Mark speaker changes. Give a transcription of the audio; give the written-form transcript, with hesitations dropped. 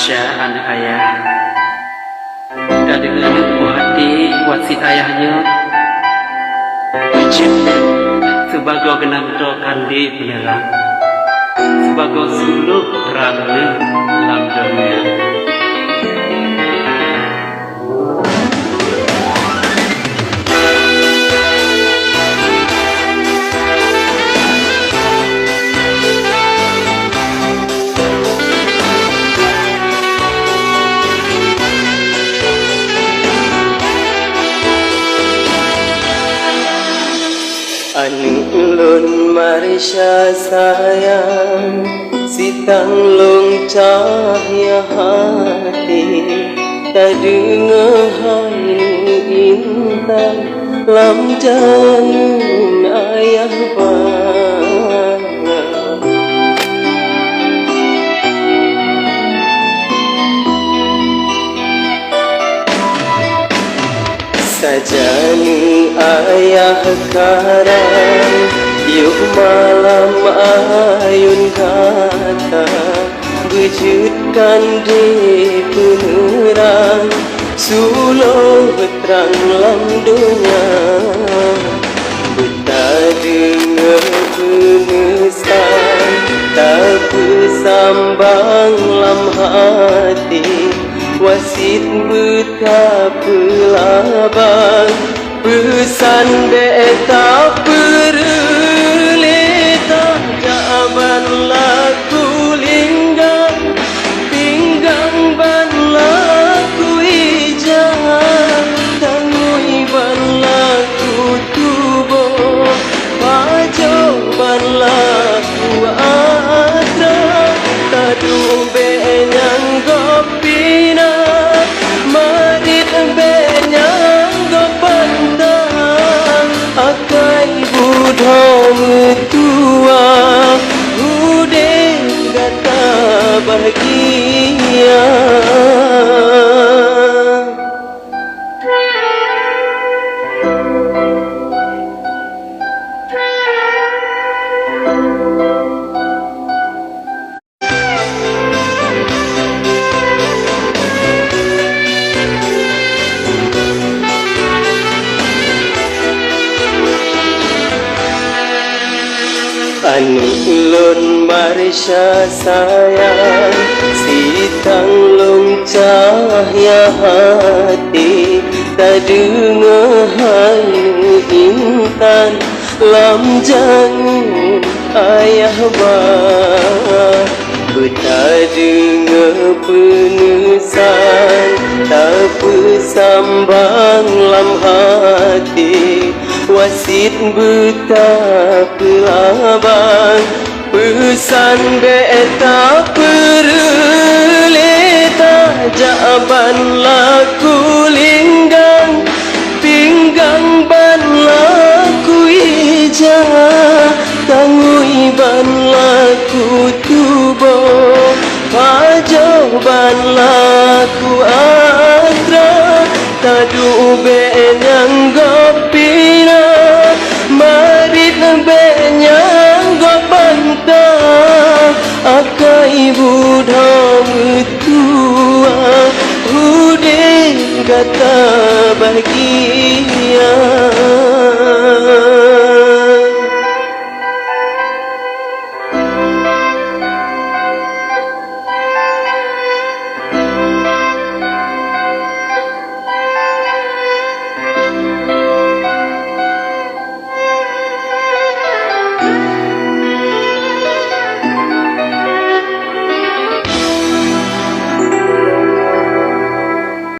Speaker 1: Marsha anak ayah. Dan dengan buah hati wasit ayahnya Ucapnya sebagai genanto kandi penerang, sebagai suluk terangnya dalam dunia.
Speaker 2: Anu ulun Marsha sayang, sitang long cahaya hati, tak dengar hayu intan, lam jangan ayah bang. Sajani ayah karang, yuk malam ayun kata, wujudkan di penerang, suluh terang lam dunia. Buta dengar penesan, tak bersambang lam hati, wasit betapa labang, pesan beta perleta, jaban laku linggang, pinggang ban laku ijang, tangui ban laku tubuh, pajo ban laku atra, tadu benyang gopina, marit benyang gopantang, akai budhong tua, ude gata bahagia. Anu ulun Marsha sayang, sitang long cahaya hati, tak dengar hayu intan, lam jangan ayah bang. Buta dengar penesan, tak bersambang lam hati, wasit betapa labang, pesan beta perleta, jaban laku linggang, pinggang ban laku ijah, tangui ban laku tubuh, pajo ban laku atra, tadu benyang gopina, marit benyang gopanta, akai budhong tua, ude gata bahagia.